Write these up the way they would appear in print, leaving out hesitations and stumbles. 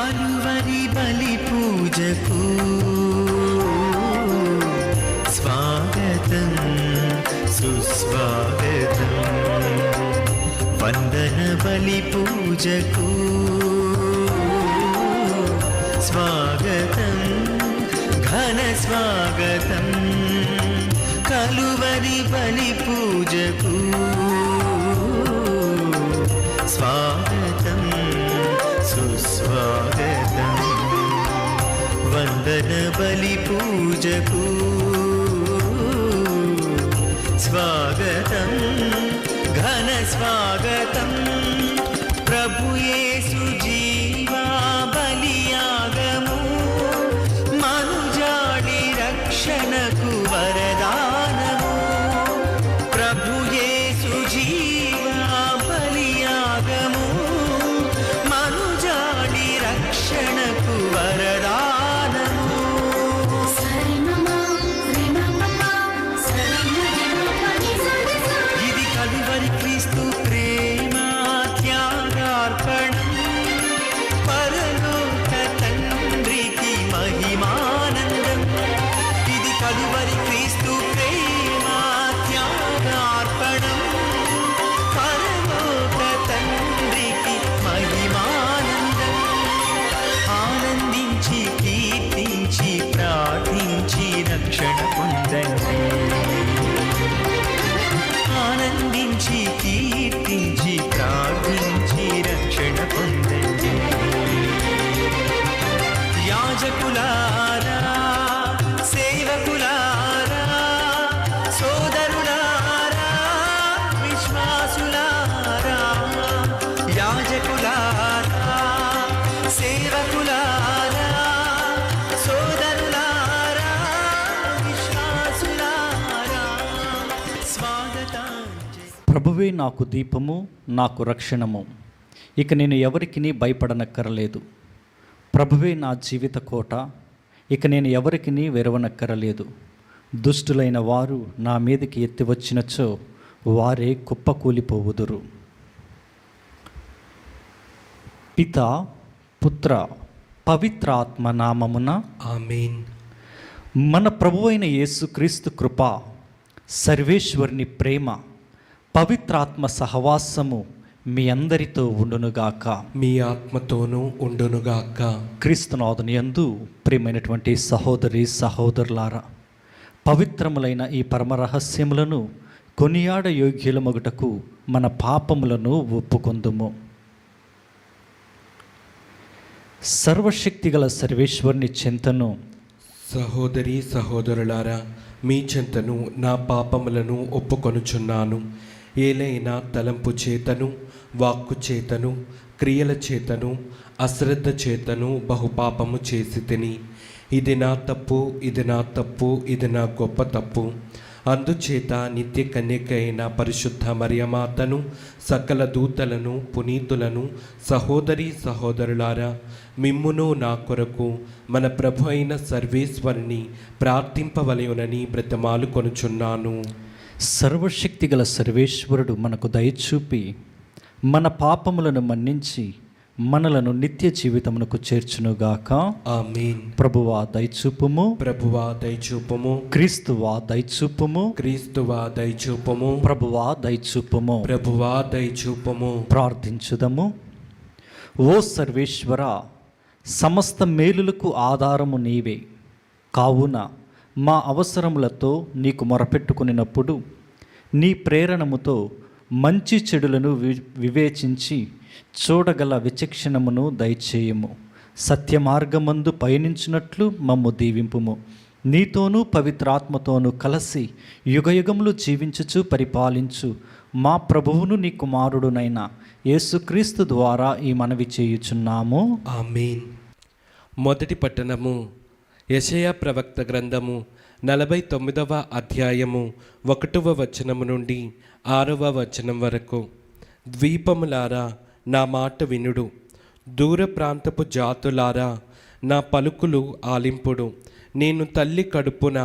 కలువరి బలి పూజకు స్వాగతం సుస్వాగతం. వందన బలి పూజకు స్వాగతం ఘన స్వాగతం. కలువరి బలి పూజకు స్వాగతం సుస్వాగతం. వందన బలి పూజకు స్వాగతం ఘన స్వాగతం. ప్రభు యేసు జీవా బలియాగము మనుజాడి రక్షణకు వరదానము. ప్రభు యేసు జీవా బలియాగము మనుజాడి రక్షణకు వరదానము. ఇది కలువరి క్రీస్తు ప్రేమ త్యాగార్పణం. పరలోక తండ్రికి మహిమానందం. ఇది కలువరి క్రీస్తు ప్రేమ త్యాగార్పణం. పరలోక తండ్రికి మహిమానందం. ఆనందించి కీర్తించి ప్రార్థించి రక్షణ పొందండి. ఆనందించి కీర్తించి ప్రార్థించి రక్షణ పొందండి. యాజకులారా సేవకులారా సోదరులారా విశ్వాసులారా. యాజకులారా సేవకులారా సోదరులారా విశ్వాసులారా స్వాగతం. ప్రభువే నాకు దీపము నాకు రక్షణము, ఇక నేను ఎవరికి భయపడనక్కరలేదు. ప్రభువే నా జీవిత కోట, ఇక నేను ఎవరికి వెరవనక్కరలేదు. దుష్టులైన వారు నా మీదకి ఎత్తి వచ్చినచో వారే కుప్పకూలిపోవుదురు. పిత పుత్ర పవిత్ర ఆత్మ నామమున ఆమేన్. మన ప్రభువైన యేసుక్రీస్తు కృప, సర్వేశ్వరుని ప్రేమ, పవిత్రాత్మ సహవాసము మీ అందరితో ఉండునుగాక. మీ ఆత్మతోనూ ఉండునుగాక. క్రీస్తునాథుని యందు ప్రియమైనటువంటి సహోదరి సహోదరులారా, పవిత్రములైన ఈ పరమ రహస్యములను కొనియాడ యోగ్యులమగుటకు మన పాపములను ఒప్పుకొందుము. సర్వశక్తిగల సర్వేశ్వరుని చెంతను సహోదరి సహోదరులారా, మీ చెంతను నా పాపములను ఒప్పుకొనుచున్నాను. ఏలైనా తలంపు చేతను వాక్కు చేతను క్రియల చేతను అశ్రద్ధ చేతను బహుపాపము చేసి తిని. ఇది నా తప్పు, ఇది నా తప్పు, ఇది నా గొప్ప తప్పు. అందుచేత నిత్య కన్యక అయిన పరిశుద్ధ మరియమాతను, సకల దూతలను, పునీతులను, సహోదరి సహోదరులారా, మిమ్మును నా కొరకు మన ప్రభు అయిన సర్వేశ్వరుని ప్రార్థింపవలయునని బ్రతమాలు కొనుచున్నాను. సర్వశక్తిగల సర్వేశ్వరుడు మనకు దయచూపి మన పాపములను మన్నించి మనలను నిత్య జీవితమునకు చేర్చునుగాక. ఆమేన్. ప్రభువా దయచూపుము, ప్రభువా దయచూపుము. క్రీస్తువా దయచూపుము, క్రీస్తువా దయచూపుము. ప్రభువా దయచూపుము. ప్రభువా దయచూపుము. ప్రార్థించుదము. ఓ సర్వేశ్వర, సమస్త మేలులకు ఆధారము నీవే. కావున మా అవసరములతో నీకు మొరపెట్టుకునినప్పుడు నీ ప్రేరణముతో మంచి చెడులను వివేచించి చూడగల విచక్షణమును దయచేయము. సత్య మార్గమందు పయనించినట్లు మమ్ము దీవింపుము. నీతోనూ పవిత్రాత్మతోనూ కలిసి యుగయుగములు జీవించుచు పరిపాలించు మా ప్రభువును నీ కుమారుడునైన యేసుక్రీస్తు ద్వారా ఈ మనవి చేయుచున్నాము. ఆమేన్. మొదటి పట్టణము. యెషయా ప్రవక్త గ్రంథము 49వ అధ్యాయము 1వ వచనము నుండి 6వ వచనం వరకు. ద్వీపములారా నా మాట వినుడు, దూర ప్రాంతపు జాతులారా నా పలుకులు ఆలింపుడు. నేను తల్లి కడుపున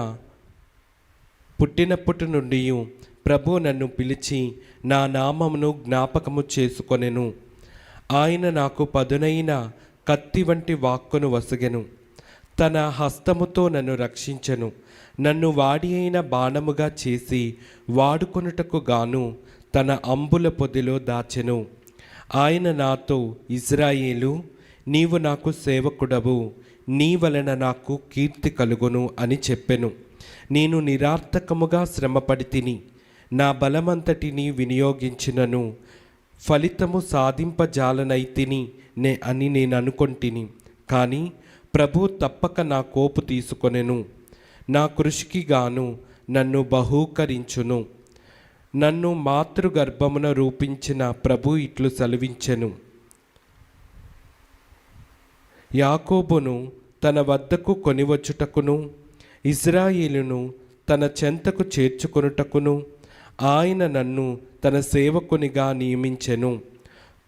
పుట్టినప్పటి నుండి ప్రభు నన్ను పిలిచి నా నామమును జ్ఞాపకము చేసుకొనెను. ఆయన నాకు పదునైన కత్తి వంటి వాక్కును వసగెను. తన హస్తముతో నన్ను రక్షించెను. నన్ను వాడి అయిన బాణముగా చేసి వాడుకొనుటకు గాను తన అంబుల పొదిలో దాచెను. ఆయన నాతో, ఇజ్రాయేలు, నీవు నాకు సేవకుడవు, నీ వలన నాకు కీర్తి కలుగును అని చెప్పెను. నేను నిరార్థకముగా శ్రమపడి తిని నా బలమంతటిని వినియోగించినను ఫలితము సాధింపజాలనైతిని అని నేను అనుకొంటిని. కానీ ప్రభు తప్పక నా కోపు తీసుకొనెను. నా కృషికి గాను నన్ను బహూకరించును. నన్ను మాతృగర్భమున రూపించిన ప్రభు ఇట్లు సెలవించెను. యాకోబును తన వద్దకు కొనివచ్చుటకును, ఇజ్రాయేలును తన చెంతకు చేర్చుకొనుటకును ఆయన నన్ను తన సేవకునిగా నియమించెను.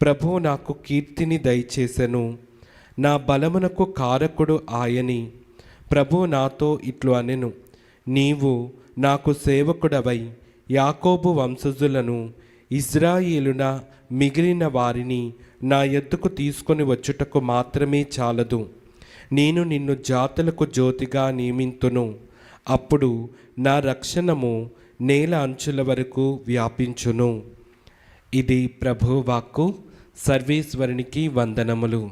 ప్రభు నాకు కీర్తిని దయచేసెను. నా బలమునకు కారకుడు ఆయని. ప్రభు నాతో ఇట్లు అనెను, నీవు నాకు సేవకుడవై యాకోబు వంశజులను, ఇజ్రాయేలున మిగిలిన వారిని నా యొద్దకు తీసుకొని వచ్చుటకు మాత్రమే చాలదు. నేను నిన్ను జాతులకు జ్యోతిగా నియమింతును. అప్పుడు నా రక్షణము నేల అంచుల వరకు వ్యాపించును. ఇది ప్రభు వాక్కు. సర్వేశ్వరునికి వందనములు.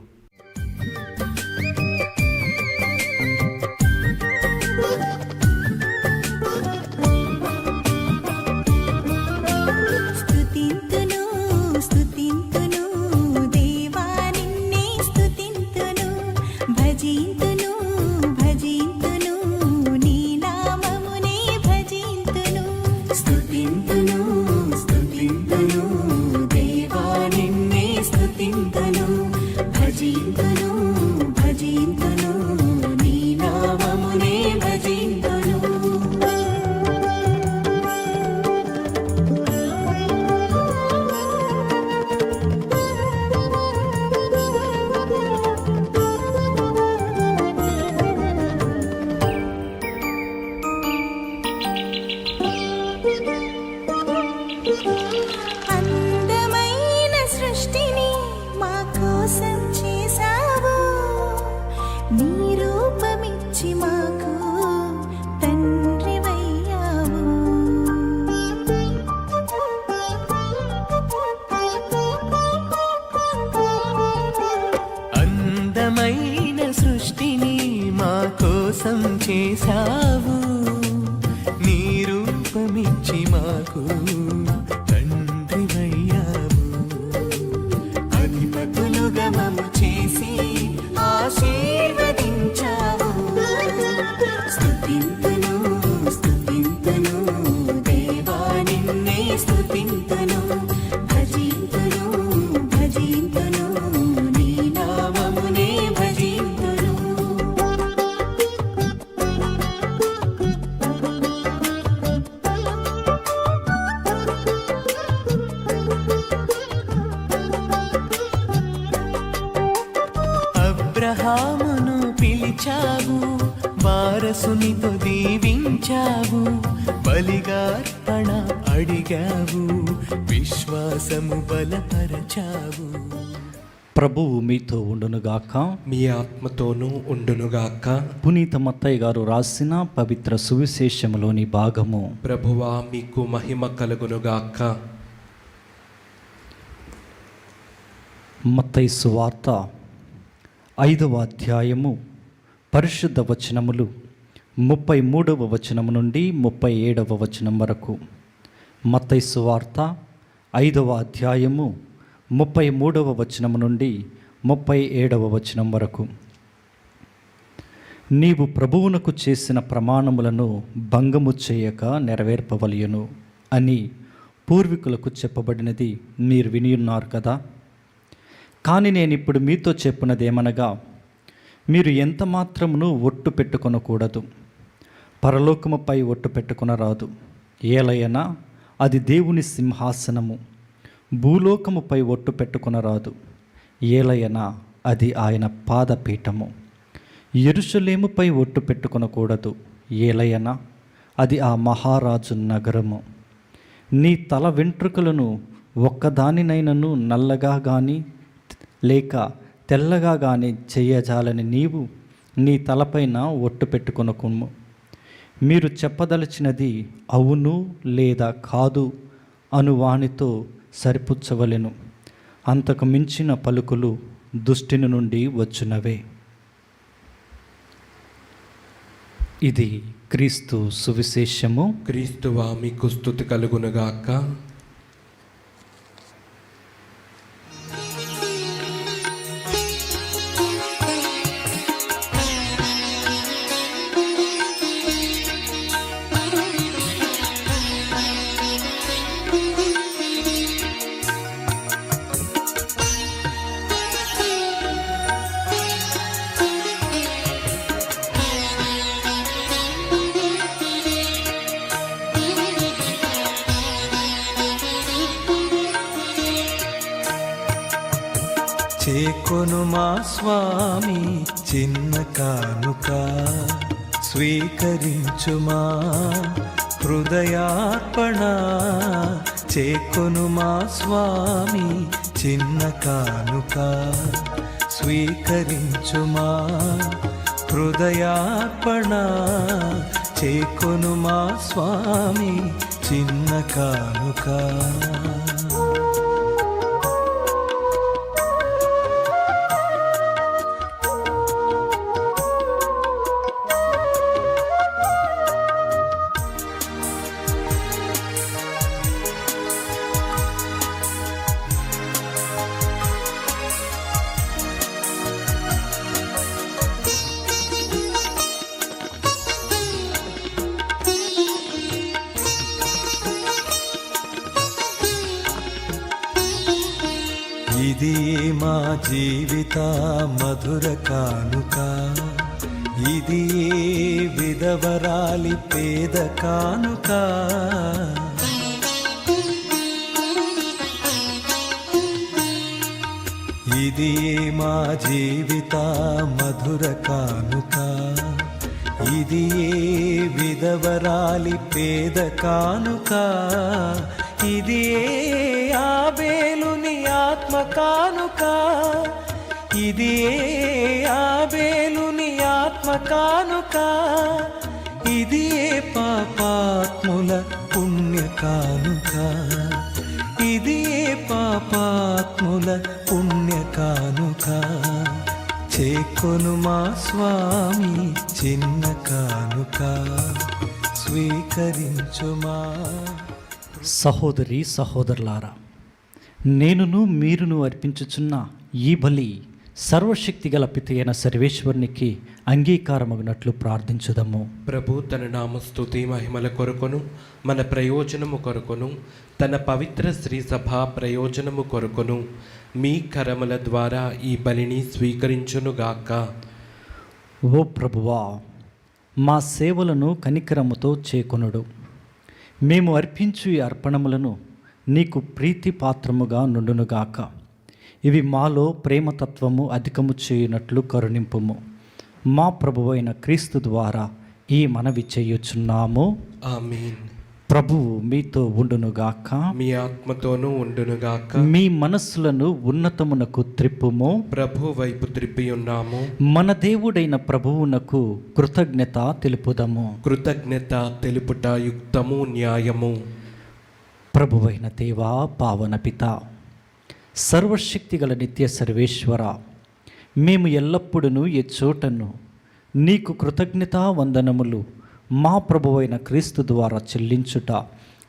చేశావు, నీ రూపమిచ్చి మాకు తండ్రివయ్యావు. అధిపతులుగా మమ్ము చేసి ఆశీర్వదించావు. స్తుతింతును స్తుతింతును దేవా నిన్నే స్తుతింతును. భజింతును భజింతును నీ నామమునే భజింతును. అబ్రహామును పిలిచావు, వారసునితో దీవించావు. బలిగా అర్పణ అడిగావు, విశ్వాసము బలపరచావు. ప్రభువు మీతో ఉండునుగాక, మీ ఆత్మతోనూ ఉండునుగాక. పునీత మత్తయ్య గారు రాసిన పవిత్ర సువిశేషములోని భాగము. ప్రభువా మీకు మహిమ కలుగునుగాక. మత్తయి సువార్త 5వ అధ్యాయము పరిశుద్ధ వచనములు 33వ వచనము నుండి 37వ వచనం వరకు. మత్తయి సువార్త 5వ అధ్యాయము 33వ వచనము నుండి 37వ వచనం వరకు. నీవు ప్రభువునకు చేసిన ప్రమాణములను భంగము చేయక నెరవేర్పవలయును అని పూర్వీకులకు చెప్పబడినది మీరు వినియున్నారు కదా. కానీ నేను ఇప్పుడు మీతో చెప్పినదేమనగా, మీరు ఎంత మాత్రమును ఒట్టు పెట్టుకొనకూడదు, పరలోకముపై ఒట్టు పెట్టుకొనరాదు. ఏలయనా అది దేవుని సింహాసనము. భూలోకముపై ఒట్టు పెట్టుకొనరాదు, ఏలయనా అది ఆయన పాదపీఠము. యెరూషలేముపై ఒట్టు పెట్టుకొనకూడదు, ఏలయనా అది ఆ మహారాజు నగరము. నీ తల వెంట్రుకలను ఒక్కదానినైనను నల్లగా కానీ లేక తెల్లగా గాని చెయ్యజాలని నీవు నీ తలపైన ఒట్టు పెట్టుకొనకుము. మీరు చెప్పదలచినది అవును లేదా కాదు అను వానితో సరిపుచ్చవలెను. అంతకు మించిన పలుకులు దుష్టుని నుండి వచ్చునవే. ఇది క్రీస్తు సువిశేషము. క్రీస్తువా మీకు స్తుతి కలుగునుగాక. చేకొను మా స్వామి చిన్న కానుక, స్వీకరించుమా హృదయార్పణ. చేకొను మా స్వామి చిన్న కానుక, స్వీకరించుమా హృదయార్పణ. చేకొను మా స్వామి చిన్న కానుక. ఇది మా జీవిత మధుర కానుక, ఇది విధవరాలి పేద కానుక. ఇది మా జీవిత మధుర కానుక, ఇది విధవరాలి పేద కానుక. ఇది ఆబేలుని ఆత్మ కానుక, ఇది ఆబేలుని ఆత్మ కానుక. ఇది పాపాత్ముల పుణ్య కానుక, ఇది పాపాత్ముల పుణ్య కానుక. చేకొను మా స్వామి చిన్న కానుక, స్వీకరించుమా. సహోదరి సహోదరులారా, నేనును మీరును అర్పించుచున్న ఈ బలి సర్వశక్తిగల పిత అయిన సర్వేశ్వరునికి అంగీకారమగినట్లు ప్రార్థించుదము. ప్రభు తన నామస్తుతి మహిమల కొరకును మన ప్రయోజనము కొరకును తన పవిత్ర శ్రీ సభ ప్రయోజనము కొరకును మీ కరముల ద్వారా ఈ బలిని స్వీకరించునుగాక. ఓ ప్రభువా, మా సేవలను కనికరముతో చేకొనుడు. మేము అర్పించు ఈ అర్పణములను నీకు ప్రీతి పాత్రముగా నుండునుగాక. ఇవి మాలో ప్రేమతత్వము అధికము చేయునట్లు కరుణింపుము. మా ప్రభువైన క్రీస్తు ద్వారా ఈ మనవి చేయుచున్నాము. ఆమేన్. ప్రభువు మీతో ఉండునుగాక. మీ ఆత్మతోనూ ఉండునుగాక. మీ మనస్సులను ఉన్నతమునకు త్రిప్పుము. ప్రభు వైపు త్రిప్పి ఉన్నాము. మన దేవుడైన ప్రభువునకు కృతజ్ఞత తెలుపుదము. కృతజ్ఞత తెలుపుట యుక్తము న్యాయము. ప్రభువైన దేవా, పావన పిత, సర్వశక్తిగల నిత్య సర్వేశ్వర, మేము ఎల్లప్పుడూ ఏ చోటను నీకు కృతజ్ఞతా వందనములు మా ప్రభువైన క్రీస్తు ద్వారా చెల్లించుట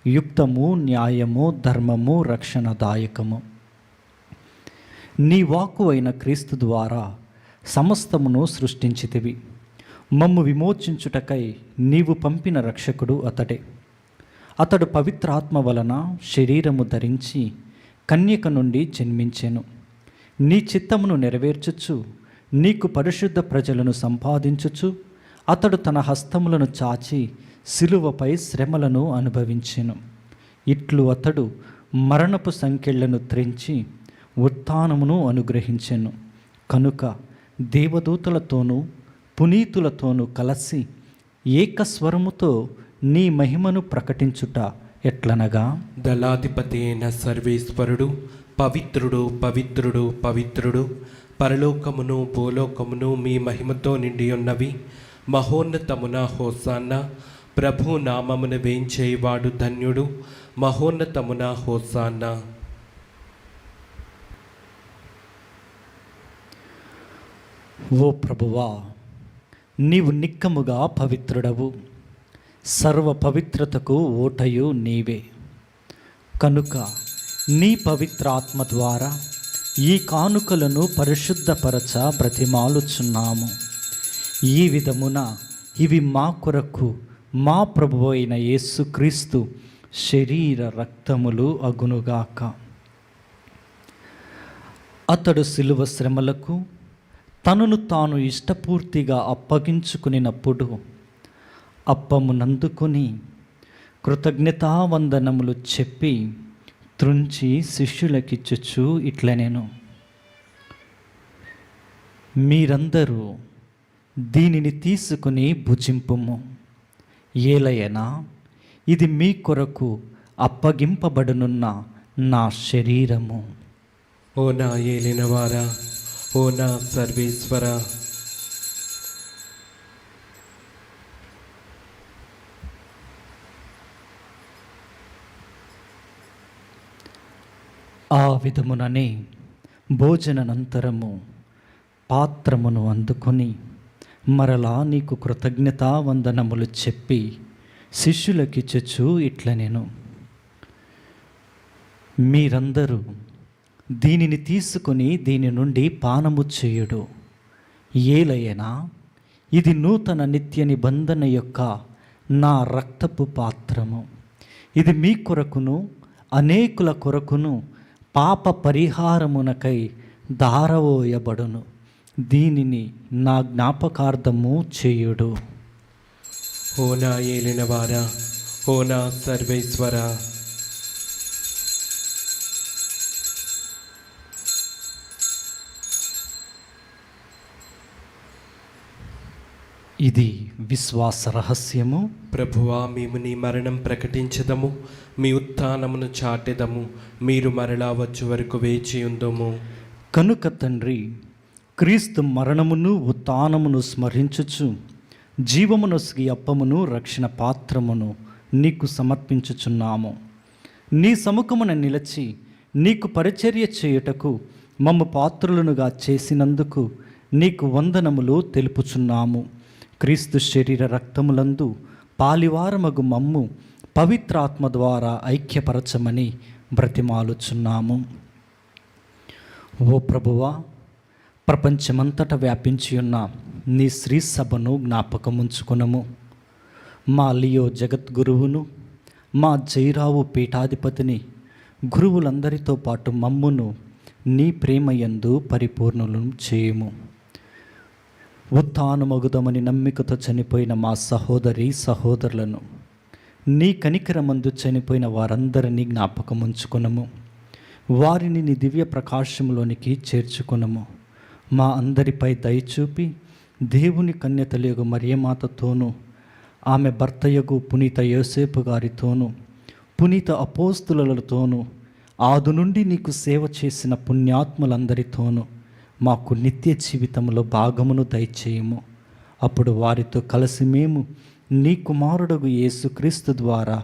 యుక్తము, న్యాయము, ధర్మము, రక్షణదాయకము. నీ వాక్కు అయిన క్రీస్తు ద్వారా సమస్తమును సృష్టించితివి. మమ్ము విమోచించుటకై నీవు పంపిన రక్షకుడు అతడే. అతడు పవిత్రాత్మ వలన శరీరము ధరించి కన్యక నుండి జన్మించెను. నీ చిత్తమును నెరవేర్చుచు నీకు పరిశుద్ధ ప్రజలను సంపాదించుచు అతడు తన హస్తములను చాచి సిలువపై శ్రమలను అనుభవించెను. ఇట్లు అతడు మరణపు సంకెళ్లను త్రెంచి ఉత్థానమును అనుగ్రహించెను. కనుక దేవదూతలతోనూ పునీతులతోనూ కలసి ఏకస్వరముతో నీ మహిమను ప్రకటించుట ఎట్లనగా, దళాధిపతి అయిన సర్వేశ్వరుడు పవిత్రుడు పవిత్రుడు పవిత్రుడు, పరలోకమును భూలోకమును మీ మహిమతో నిండి ఉన్నవి. మహోన్నతమున హోసాన్న, ప్రభు నామమున వేంచేవాడు ధన్యుడు. మహోన్నతమున హోసాన్న. ఓ ప్రభువా, నీవు నిక్కముగా పవిత్రుడవు, సర్వ పవిత్రతకు ఓటయు నీవే. కనుక నీ పవిత్ర ఆత్మ ద్వారా ఈ కానుకలను పరిశుద్ధపరచ బ్రతిమాలుచున్నాము. ఈ విధమున ఇవి మా కొరకు మా ప్రభువు అయిన యేసుక్రీస్తు శరీర రక్తములు అగునుగాక. అతడు శిలువ శ్రమలకు తనను తాను ఇష్టపూర్తిగా అప్పగించుకునినప్పుడు అప్పమునందుకొని కృతజ్ఞతావందనములు చెప్పి త్రుంచి శిష్యులకిచ్చుచు ఇట్లనెను: మీరందరూ దీనిని తీసుకుని భుజింపుము. ఏలయనా ఇది మీ కొరకు అప్పగింపబడనున్న నా శరీరము. ఓ నా ఏలినవారా, ఓ నా సర్వేశ్వర, ఆ విధముననే భోజనానంతరము పాత్రమును అందుకొని మరలా నీకు కృతజ్ఞతావందనములు చెప్పి శిష్యులకిచ్చుచు ఇట్లనెను: మీరందరూ దీనిని తీసుకొని దీని నుండి పానము చేయుడు. ఏలయనా ఇది నూతన నిత్య నిబంధన యొక్క నా రక్తపు పాత్రము. ఇది మీ కొరకును అనేకుల కొరకును పాప పరిహారమునకై ధారవోయబడును. దీనిని నా జ్ఞాపకార్థము చేయుడు. ఓ నా ఏలినవారా, ఓ నా సర్వేశ్వర, ఇది విశ్వాస రహస్యము. ప్రభువా, మేము నీ మరణం ప్రకటించదము, మీ ఉత్థానమును చాటెదము. మీరు మరలా వచ్చు వరకు వేచి ఉందము. కనుక తండ్రి, క్రీస్తు మరణమును ఉత్థానమును స్మరించుచు జీవమునొసగి అప్పమును రక్షణ పాత్రమును నీకు సమర్పించుచున్నాము. నీ సముఖమున నిలచి నీకు పరిచర్య చేయుటకు మమ్ము పాత్రులనుగా చేసినందుకు నీకు వందనములు తెలుపుచున్నాము. క్రీస్తు శరీర రక్తములందు పాలివారమగు మమ్ము పవిత్రాత్మ ద్వారా ఐక్యపరచమని బ్రతిమాలుచున్నాము. ఓ ప్రభువా, ప్రపంచమంతటా వ్యాపించి ఉన్న నీ శ్రీ సభను జ్ఞాపకముంచుకునము. మా లియో జగద్గురువును, మా జైరావు పీఠాధిపతిని, గురువులందరితో పాటు మమ్మును నీ ప్రేమయందు పరిపూర్ణులను చేయుము. ఉత్థానమగుదమని నమ్మికతో చనిపోయిన మా సహోదరి సహోదరులను, నీ కనికరమందు చనిపోయిన వారందరినీ జ్ఞాపకముంచుకునము. వారిని నీ దివ్య ప్రకాశంలోనికి చేర్చుకునము. మా అందరిపై దయచూపి దేవుని కన్యతలయగు మరియమాతతోనూ, ఆమె భర్తయగు పునీత యోసేపు గారితోనూ, పునీత అపోస్తులతోనూ, ఆది నుండి నీకు సేవ చేసిన పుణ్యాత్ములందరితోనూ మాకు నిత్య జీవితంలో భాగమును దయచేయము. అప్పుడు వారితో కలిసి మేము నీ కుమారుడగు యేసుక్రీస్తు ద్వారా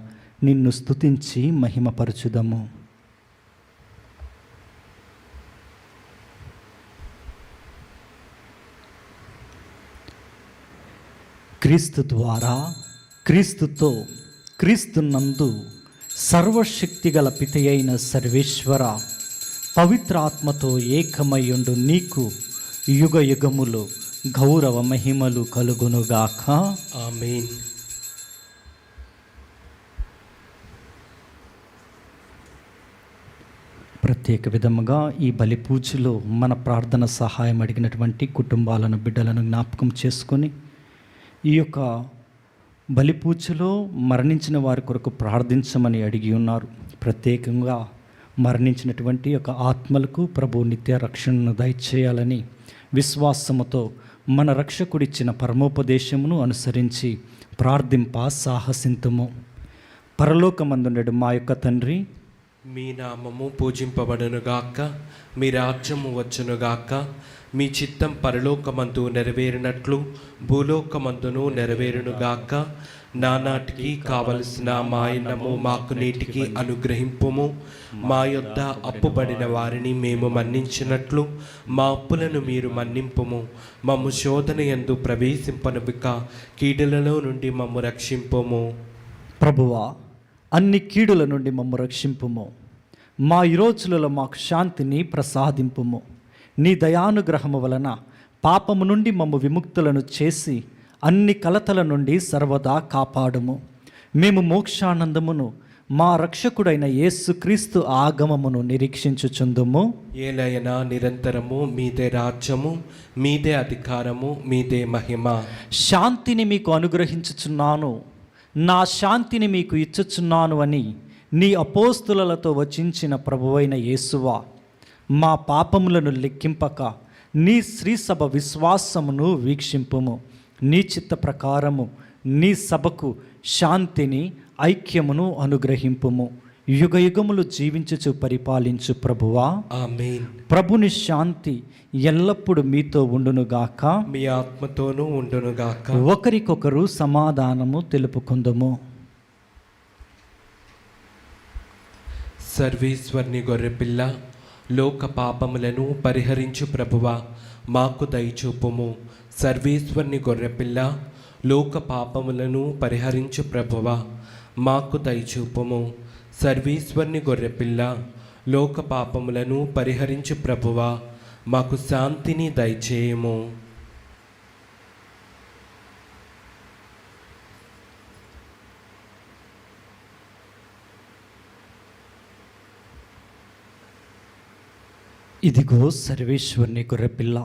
నిన్ను స్తుతించి మహిమపరచుదము. క్రీస్తు ద్వారా, క్రీస్తుతో, క్రీస్తునందు సర్వశక్తిగల పితయైన సర్వేశ్వర, పవిత్ర ఆత్మతో ఏకమయ్యుండు నీకు యుగ యుగములు గౌరవ మహిమలు కలుగునుగాక. ఆమేన్. ప్రత్యేక విధముగా ఈ బలి పూజలో మన ప్రార్థన సహాయం అడిగినటువంటి కుటుంబాలను, బిడ్డలను జ్ఞాపకం చేసుకొని ఈ యొక్క బలి పూజలో మరణించిన వారి కొరకు ప్రార్థించమని అడిగి ఉన్నారు. ప్రత్యేకంగా మరణించినటువంటి యొక్క ఆత్మలకు ప్రభు నిత్య రక్షణను దయచేయాలని విశ్వాసముతో మన రక్షకుడిచ్చిన పరమోపదేశమును అనుసరించి ప్రార్థింప సాహసింతుము. పరలోకమందుండెడు మా యొక్క తండ్రి, మీ నామము పూజింపబడునుగాక, మీ రాజ్యము వచ్చునుగాక, మీ చిత్తం పరలోకమందు నెరవేరినట్లు భూలోకమందును నెరవేరునుగాక. నానాటికి కావలసిన మాయనము మాకు నేటికి అనుగ్రహింపుము. మా యొద్ద అప్పుబడిన వారిని మేము మన్నించినట్లు మా అప్పులను మీరు మన్నింపుము. మమ్ము శోధన యందు ప్రవేశింపనివ్వక కీడులలో నుండి మమ్ము రక్షింపుము. ప్రభువా, అన్ని కీడుల నుండి మమ్ము రక్షింపుము. మా ఈ రోజులలో మాకు శాంతిని ప్రసాదింపుము. నీ దయానుగ్రహము వలన పాపము నుండి మమ్ము విముక్తులను చేసి అన్ని కలతల నుండి సర్వదా కాపాడుము. మేము మోక్షానందమును మా రక్షకుడైన యేసుక్రీస్తు ఆగమమును నిరీక్షించుచుందుము. ఏలైనా నిరంతరము మీదే రాజ్యము, మీదే అధికారము, మీదే మహిమ. శాంతిని మీకు అనుగ్రహించుచున్నాను, నా శాంతిని మీకు ఇచ్చుచున్నాను అని నీ అపోస్తులతో వచించిన ప్రభువైన యేసువా, మా పాపములను లెక్కింపక నీ శ్రీసభ విశ్వాసమును వీక్షింపుము. నీ చిత్త ప్రకారము నీ సభకు శాంతిని ఐక్యమును అనుగ్రహింపుము. యుగ యుగములు జీవించుచు పరిపాలించు ప్రభువా, ఆమేన్. ప్రభుని శాంతి ఎల్లప్పుడూ మీతో ఉండునుగాక, మీ ఆత్మతోనూ ఉండునుగాక. ఒకరికొకరు సమాధానము తెలుపుకుందుము. సర్వేశ్వరుని గొర్రెపిల్ల, లోక పాపములను పరిహరించు ప్రభువా, మాకు దయచూపుము. సర్వేశ్వరుని గొర్రెపిల్ల, లోక పాపములను పరిహరించు ప్రభువా, మాకు దయచూపుము. సర్వేశ్వరుని గొర్రెపిల్ల, లోక పాపములను పరిహరించు ప్రభువా, మాకు శాంతిని దయచేయము. ఇదిగో సర్వేశ్వరుని గొర్రెపిల్ల,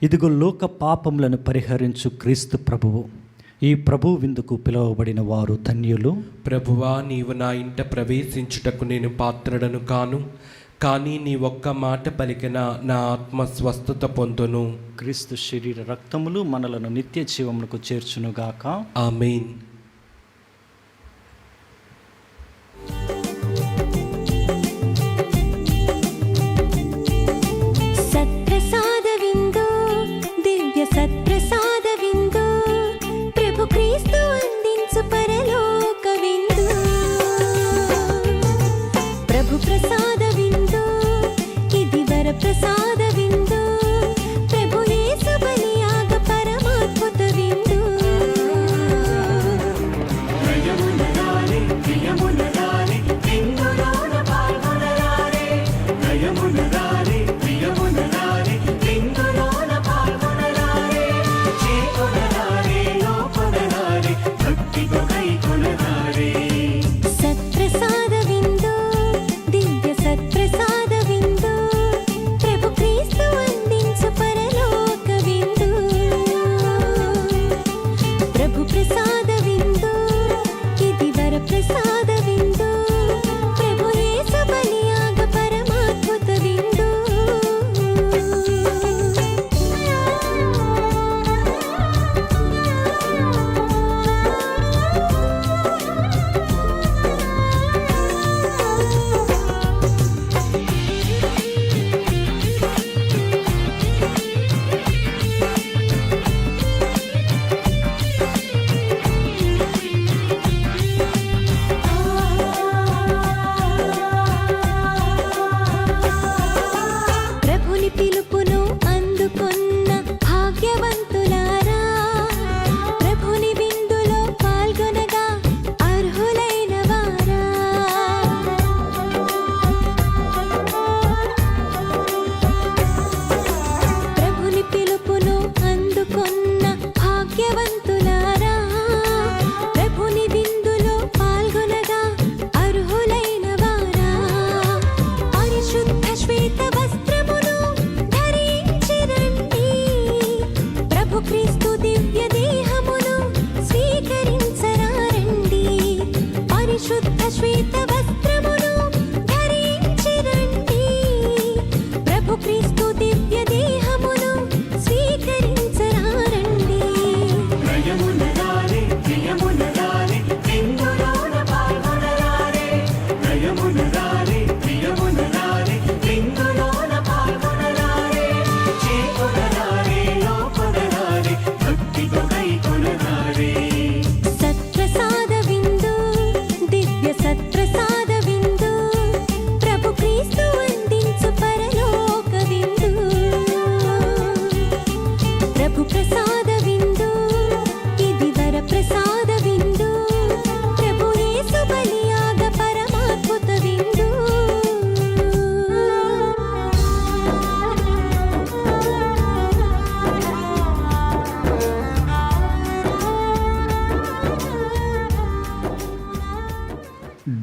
ఇదిగో లోక పాపములను పరిహరించు క్రీస్తు ప్రభువు. ఈ ప్రభు విందుకు పిలువబడిన వారు ధన్యులు. ప్రభువా, నీవు నా ఇంట ప్రవేశించుటకు నేను పాత్రుడను కాను, కానీ నీ ఒక్క మాట పలికిన నా ఆత్మ స్వస్థత పొందును. క్రీస్తు శరీర రక్తములు మనలను నిత్య జీవమునకు చేర్చునుగాక. ఆమేన్. సత్ప్రసాదవిందు, దివ్య సత్ప్రసాదవిందు, ప్రభు క్రీస్తు అందించు పరలోక విందు. ప్రభు ప్రసాద విందు, ఇది వర ప్రసాద విందు, ప్రభు యేసు బలియాగ పరమాద్భుత విందు.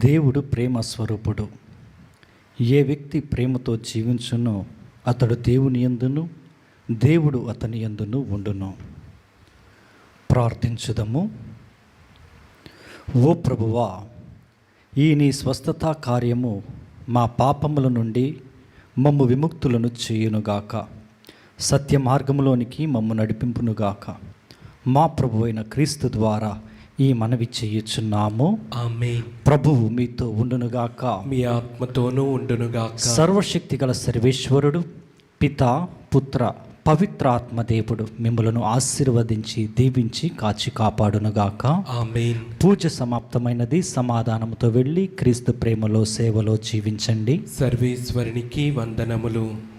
దేవుడు ప్రేమ స్వరూపుడు. ఏ వ్యక్తి ప్రేమతో జీవించునో అతడు దేవుని యందును, దేవుడు అతని యందును ఉండును. ప్రార్థించుదము. ఓ ప్రభువా, ఈ నీ స్వస్థతా కార్యము మా పాపముల నుండి మమ్ము విముక్తులను చేయునుగాక, సత్య మార్గములోనికి మమ్ము నడిపింపునుగాక. మా ప్రభు అయిన క్రీస్తు ద్వారా ఈ మనవి చేయుచున్నాము. ఆమేన్. ప్రభువు మీతో ఉండునుగాక. మీ ఆత్మతోనూ ఉండునుగాక. సర్వశక్తి గల సర్వేశ్వరుడు, పిత, పుత్ర, పవిత్రాత్మ దేవుడు మిమ్మలను ఆశీర్వదించి దీవించి కాచి కాపాడునుగాక. ఆమేన్. పూజ సమాప్తమైనది. సమాధానంతో వెళ్ళి క్రీస్తు ప్రేమలో సేవలో జీవించండి. సర్వేశ్వరునికి వందనములు.